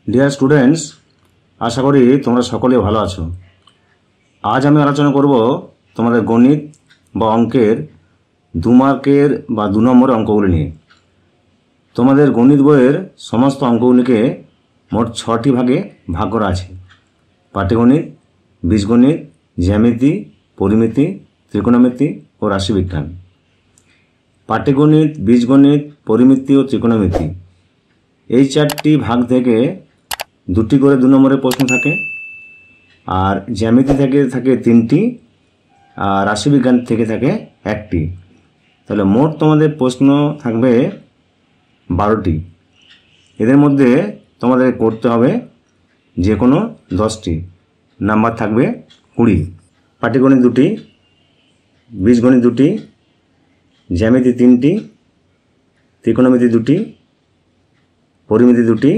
Dear students, আশা করি তোমরা সকলে ভালো আছো। আজ আমি আলোচনা করব তোমাদের গণিত বা অঙ্কের 2 মার্কের বা 2 নম্বরের অঙ্কগুলি নিয়ে। তোমাদের গণিত বইয়ের সমস্ত অঙ্কগুলিকে মোট 6টি ভাগে ভাগ করা আছে: পাটিগণিত, বীজগণিত, জ্যামিতি, পরিমিতি, ত্রিকোণমিতি ও রাশিবিজ্ঞান। পাটিগণিত, বীজগণিত, পরিমিতি ও ত্রিকোণমিতি এই 4টি ভাগ থেকে 2টি করে 2 নম্বরের প্রশ্ন থাকে, আর জ্যামিতি থেকে থাকে 3টি, আর রাশিবিজ্ঞান থেকে থাকে 1টি। তাহলে মোট তোমাদের প্রশ্ন থাকবে 12টি। এদের মধ্যে তোমাদের করতে হবে যে কোনো 10টি, নাম্বার থাকবে 20। পাটিগণিত 2টি, বীজগণিত 2টি, জ্যামিতি 3টি, ত্রিকোণমিতি 2টি, পরিমিতি 2টি,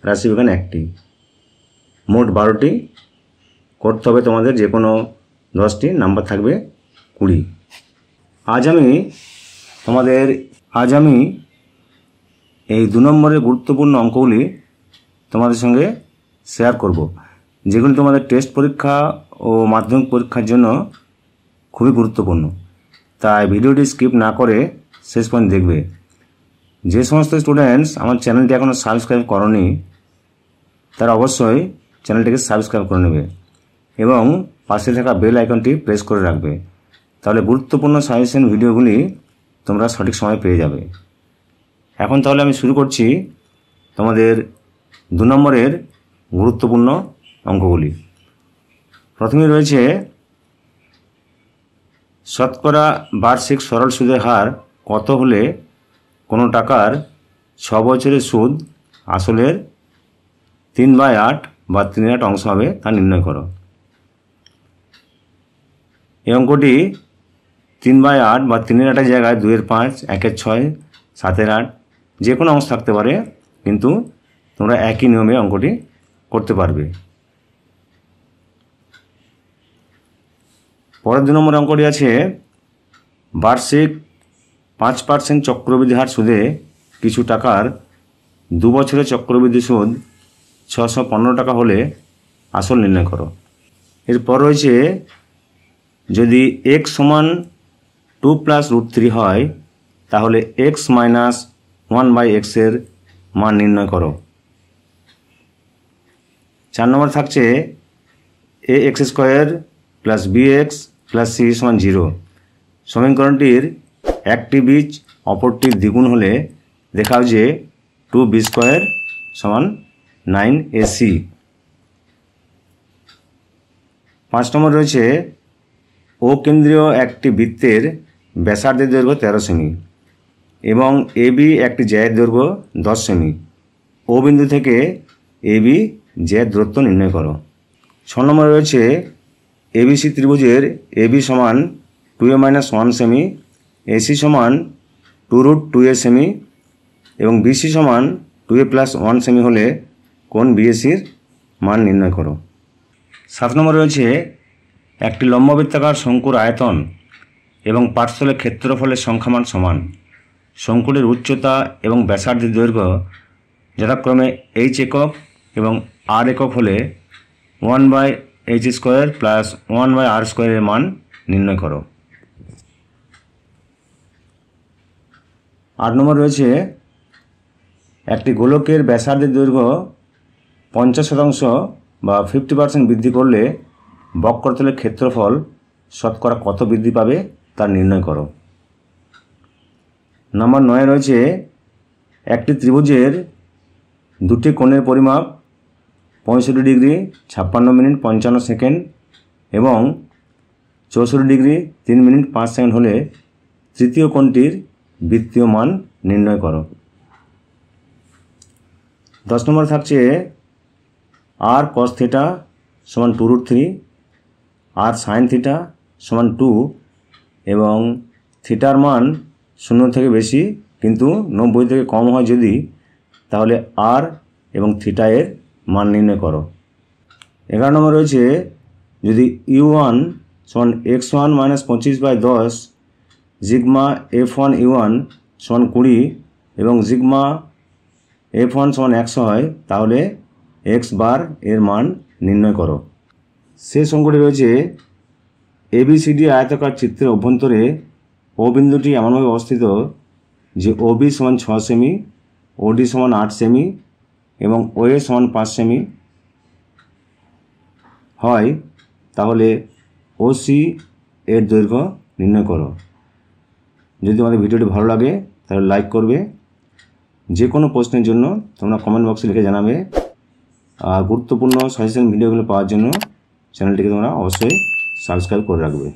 রাশিবিজ্ঞান 1টি। মোট 12টি করতে হবে তোমাদের যে কোনো 10টি, নাম্বার থাকবে 20। আজ আমি এই 2 নম্বরের গুরুত্বপূর্ণ অঙ্কগুলি তোমাদের সঙ্গে শেয়ার করব, যেগুলি তোমাদের টেস্ট পরীক্ষা ও মাধ্যমিক পরীক্ষার জন্য খুবই গুরুত্বপূর্ণ। তাই ভিডিওটি স্কিপ না করে শেষ পর্যন্ত দেখবে। যে সমস্ত স্টুডেন্টস আমার চ্যানেলটি এখনও সাবস্ক্রাইব করনি, তারা অবশ্যই চ্যানেলটিকে সাবস্ক্রাইব করে নেবে এবং পাশে থাকা বেল আইকনটি প্রেস করে রাখবে। তাহলে গুরুত্বপূর্ণ সাজেশন ভিডিওগুলি তোমরা সঠিক সময় পেয়ে যাবে। এখন তাহলে আমি শুরু করছি তোমাদের 2 নম্বরের গুরুত্বপূর্ণ অঙ্কগুলি। প্রথমে রয়েছে শতকরা বার্ষিক সরল সুদের হার কত হলে কোনো টাকার 6 বছরের সুদ আসলের 3/8 বা 3/8 অংশ হবে, তা নির্ণয় করো। এই অঙ্কটি 3/8 বা 3/8 জায়গায় 2/5, 1/6, 7/8 যে কোনো অংশ থাকতে পারে, কিন্তু তোমরা একই নিয়মে অঙ্কটি করতে পারবে। পরের 2 নম্বর অঙ্কটি আছে বার্ষিক 5% চক্রবৃদ্ধি হার সুদে কিছু টাকার 2 বছরের চক্রবৃদ্ধি সুদ 615 টাকা হলে আসল নির্ণয় করো। এরপর রয়েছে যদি x সমান 2 + √3 হয় তাহলে x - 1/x এর মান নির্ণয় করো। 4 নম্বর থাকছে ax² + bx + c = 0। সমীকরণটির একটি বীজ অপরটির দ্বিগুণ হলে দেখাও যে 2b² = 9ac। 5 নম্বর রয়েছে ও কেন্দ্রীয় একটি বৃত্তের ব্যাসার্ধের দৈর্ঘ্য 13 সেমি এবং AB একটি জ্যায়ের দৈর্ঘ্য 10 সেমি। ও বিন্দু থেকে AB জ্যায়ের দূরত্ব নির্ণয় করো। 6 নম্বর রয়েছে ABC ত্রিভুজের AB সমান 2a - 1 সেমি, AC সমান 2√2a সেমি এবং BC সমান 2a + 1 সেমি হলে কোণ BACর মান নির্ণয় করো। 7 নম্বর রয়েছে একটি লম্ববৃত্তাকার শঙ্কুর আয়তন এবং পার্শ্বলের ক্ষেত্রফলের সংখ্যামান সমান। শঙ্কুটির উচ্চতা এবং ব্যাসার্ধের দৈর্ঘ্য যথাক্রমে h একক এবং r একক হলে 1/h² + 1/r² এর মান নির্ণয় করো। 8 নম্বর রয়েছে একটি গোলকের ব্যাসার্ধের দৈর্ঘ্য 50% বা 50% বৃদ্ধি করলে বক্রতলের ক্ষেত্রফল শতকরা কত বৃদ্ধি পাবে তা নির্ণয় করো। নম্বর 9 রয়েছে একটি ত্রিভুজের 2টি কোণের পরিমাপ 65 ডিগ্রি 56 মিনিট 55 সেকেন্ড এবং 64 ডিগ্রি 3 মিনিট 5 সেকেন্ড হলে তৃতীয় কোণটির বৃত্তীয় মান নির্ণয় করো। 10 নম্বর থাকছে r cos θ = 2√3, r sin θ = 2 এবং থিটার মান 0 থেকে বেশি কিন্তু 90 থেকে কম হয় যদি, তাহলে r এবং θ এর মান নির্ণয় করো। 11 নম্বর রয়েছে যদি u1 = x1 - 25/10, sigma f1 u1 = 20 এবং সিগমা f1 সমান 100 হয় তাহলে x বার এর মান নির্ণয় করো। শেষ অঙ্কটি রয়েছে ABCD আয়তাকার চিত্রের অভ্যন্তরে ও বিন্দুটি এমনভাবে অবস্থিত যে OB সমান 6 সেমি, OD সমান 8 সেমি এবং OA সমান 5 সেমি হয়, তাহলে OC এর দৈর্ঘ্য নির্ণয় করো। যদি তোমাদের ভিডিওটি ভালো লাগে তাহলে লাইক করবে। যে কোনো প্রশ্নের জন্য তোমরা কমেন্ট বক্সে লিখে জানাবে। আর গুরুত্বপূর্ণ সাজেশন ভিডিওগুলো পাওয়ার জন্য চ্যানেলটিকে তোমরা অবশ্যই সাবস্ক্রাইব করে রাখবে।